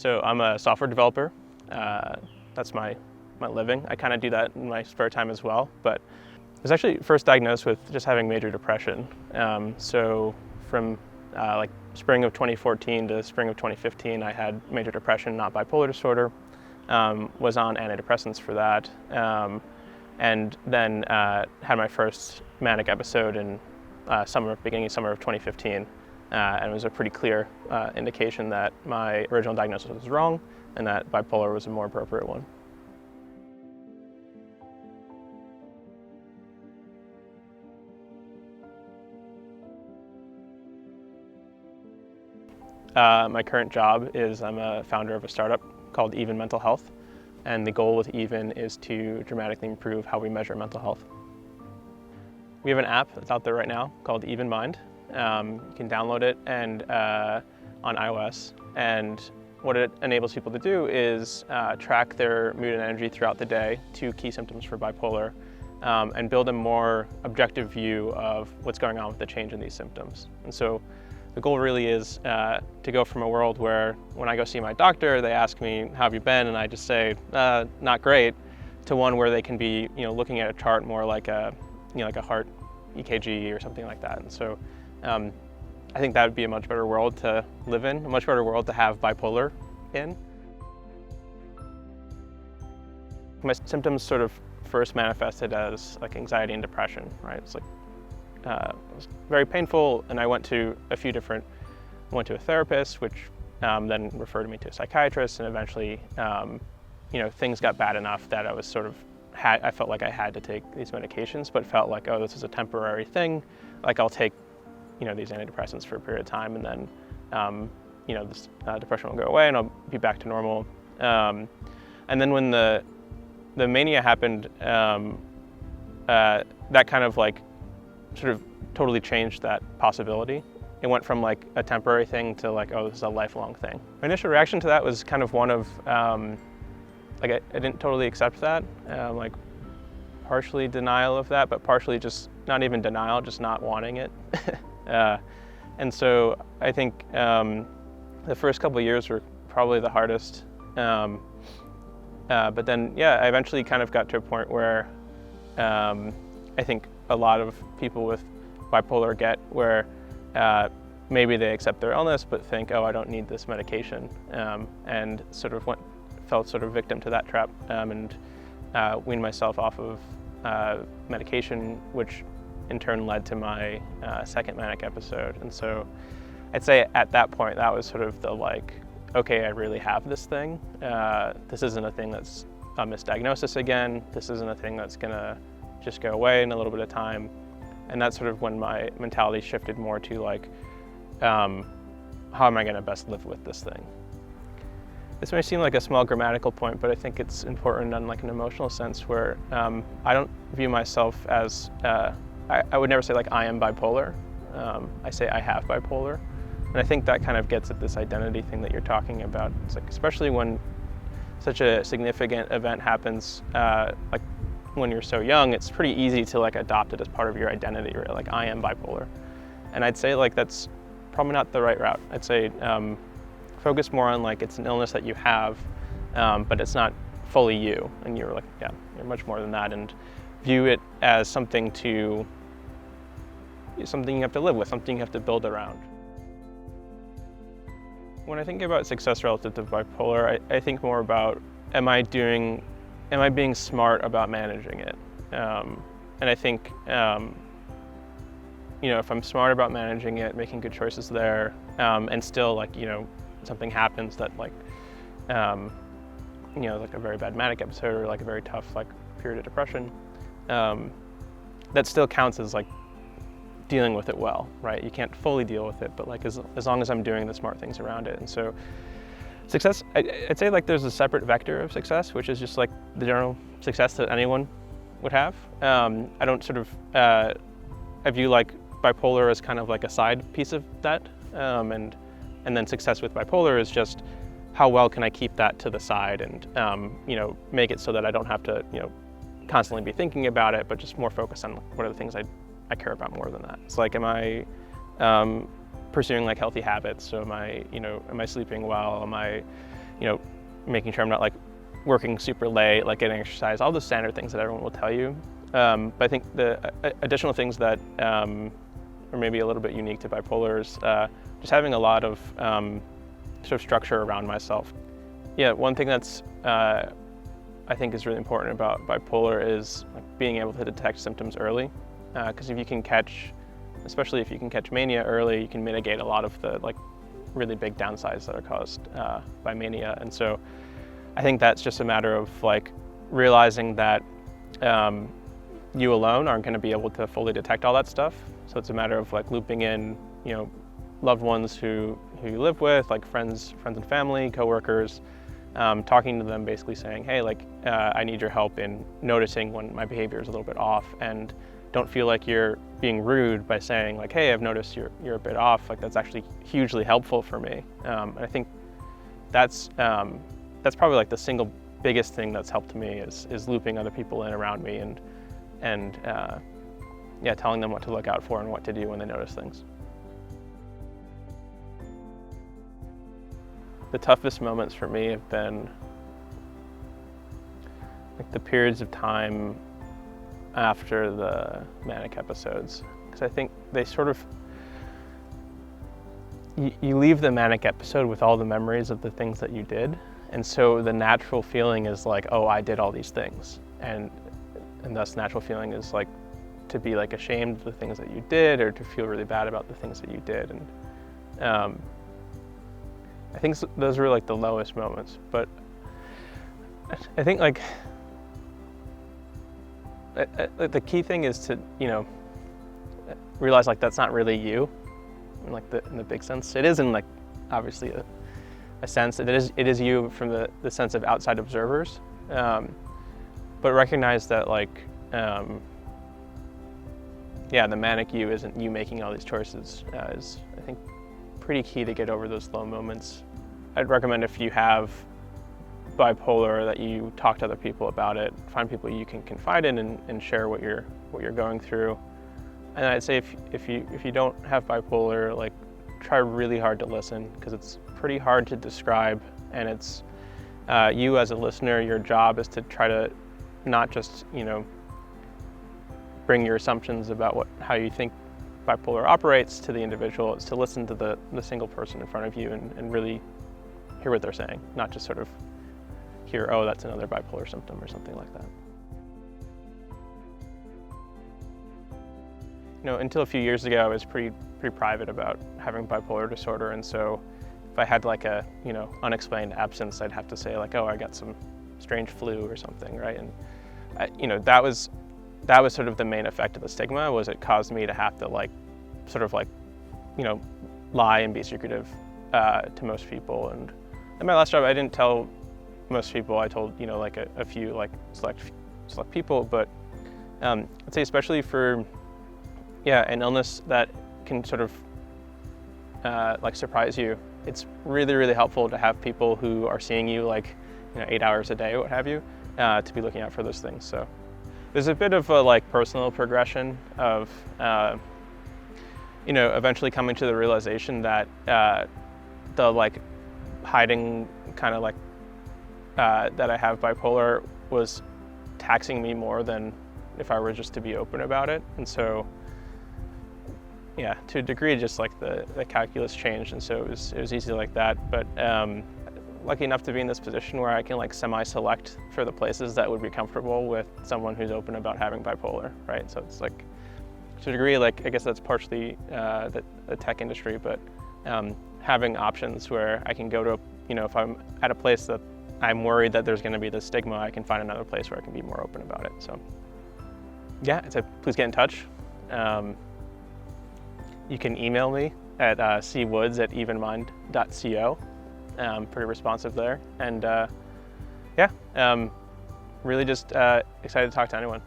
So I'm a software developer. That's my living. I kind of do that in my spare time as well. But I was actually first diagnosed with just having major depression. So from like spring of 2014 to spring of 2015, I had major depression, not bipolar disorder. Was on antidepressants for that. And then had my first manic episode in beginning summer of 2015. And it was a pretty clear indication that my original diagnosis was wrong and that bipolar was a more appropriate one. My current job is I'm a founder of a startup called Even Mental Health, and the goal with Even is to dramatically improve how we measure mental health. We have an app that's out there right now called Even Mind. You can download it and on iOS, and what it enables people to do is track their mood and energy throughout the day, 2 key symptoms for bipolar, and build a more objective view of what's going on with the change in these symptoms. And so the goal really is to go from a world where when I go see my doctor, they ask me, how have you been? And I just say, not great, to one where they can be looking at a chart more like a heart EKG or something like that. And so I think that would be a much better world to live in, a much better world to have bipolar in. My symptoms sort of first manifested as like anxiety and depression, right? It's like it was very painful, and I went to a therapist, which then referred me to a psychiatrist, and eventually, things got bad enough that I was sort of I felt like I had to take these medications, but felt like, oh, this is a temporary thing. Like I'll take, these antidepressants for a period of time, and then, this depression will go away, and I'll be back to normal. And then when the mania happened, that kind of like sort of totally changed that possibility. It went from like a temporary thing to like, oh, this is a lifelong thing. My initial reaction to that was kind of one of, I didn't totally accept that, like partially denial of that, but partially just not even denial, just not wanting it. And so I think the first couple of years were probably the hardest. But then, I eventually kind of got to a point where I think a lot of people with bipolar get where maybe they accept their illness but think, oh, I don't need this medication, and sort of felt sort of victim to that trap, and weaned myself off of medication, which in turn led to my second manic episode. And so I'd say at that point that was sort of the like, okay, I really have this thing. This isn't a thing that's a misdiagnosis again. This isn't a thing that's gonna just go away in a little bit of time. And that's sort of when my mentality shifted more to like, how am I gonna best live with this thing? This may seem like a small grammatical point, but I think it's important on like an emotional sense where I don't view myself as, I would never say like I am bipolar. I say I have bipolar. And I think that kind of gets at this identity thing that you're talking about. It's like, especially when such a significant event happens, like when you're so young, it's pretty easy to like adopt it as part of your identity, right? Like I am bipolar. And I'd say like that's probably not the right route. I'd say focus more on like it's an illness that you have, but it's not fully you. And you're like, yeah, you're much more than that. And view it as something you have to live with, something you have to build around. When I think about success relative to bipolar, I think more about, am I being smart about managing it? And I think, if I'm smart about managing it, making good choices there, and still like, something happens that like, like a very bad manic episode or like a very tough like period of depression, that still counts as like dealing with it well, right? You can't fully deal with it, but like as long as I'm doing the smart things around it. And so success, I'd say like there's a separate vector of success, which is just like the general success that anyone would have. I don't sort of, I view like bipolar as kind of like a side piece of that. And then success with bipolar is just how well can I keep that to the side and, make it so that I don't have to, constantly be thinking about it, but just more focus on what are the things I care about more than that. It's like, am I pursuing like healthy habits? So am I sleeping well? Am I, making sure I'm not like working super late, like getting exercise, all the standard things that everyone will tell you. But I think the additional things that are maybe a little bit unique to bipolar is just having a lot of sort of structure around myself. Yeah, one thing that's I think is really important about bipolar is like being able to detect symptoms early, because if you can catch, especially if you can catch mania early, you can mitigate a lot of the like really big downsides that are caused by mania. And so I think that's just a matter of like realizing that you alone aren't going to be able to fully detect all that stuff. So it's a matter of like looping in, loved ones who you live with, like friends and family, coworkers, talking to them, basically saying, hey, like I need your help in noticing when my behavior is a little bit off, and don't feel like you're being rude by saying like, hey, I've noticed you're a bit off. Like that's actually hugely helpful for me. And I think that's probably like the single biggest thing that's helped me is looping other people in around me and telling them what to look out for and what to do when they notice things. The toughest moments for me have been like the periods of time after the manic episodes, because I think they sort of, you leave the manic episode with all the memories of the things that you did, and so the natural feeling is like, oh, I did all these things, and thus natural feeling is like to be like ashamed of the things that you did, or to feel really bad about the things that you did. And I think those were like the lowest moments, but I think like the key thing is to realize like that's not really you, in like in the big sense. It is in like obviously a sense that it is you from the sense of outside observers, but recognize that like the manic you isn't you making all these choices is I think pretty key to get over those low moments. I'd recommend if you have bipolar that you talk to other people about it, find people you can confide in and share what you're going through. And I'd say if you don't have bipolar, like try really hard to listen, because it's pretty hard to describe, and it's you as a listener, your job is to try to not just bring your assumptions about how you think bipolar operates to the individual. It's to listen to the single person in front of you and really hear what they're saying, not just sort of hear, oh, that's another bipolar symptom or something like that. Until a few years ago, I was pretty private about having bipolar disorder, and so if I had like a unexplained absence, I'd have to say like, oh, I got some strange flu or something, right? And that was sort of the main effect of the stigma, was it caused me to have to lie and be secretive to most people. And in my last job, I didn't tell most people. I told like a few like select people, but I'd say especially for an illness that can sort of like surprise you, it's really, really helpful to have people who are seeing you 8 hours a day, what have you, to be looking out for those things. So there's a bit of a personal progression of eventually coming to the realization that the hiding kind of that I have bipolar was taxing me more than if I were just to be open about it. And so to a degree, just the calculus changed, and so it was easy like that. But lucky enough to be in this position where I can semi-select for the places that would be comfortable with someone who's open about having bipolar, right? So it's to a degree, I guess that's partially the tech industry, but having options where I can go to, if I'm at a place that I'm worried that there's going to be this stigma, I can find another place where I can be more open about it. So I'd say please get in touch. You can email me at cwoods@evenmind.co. Pretty responsive there, and really just excited to talk to anyone.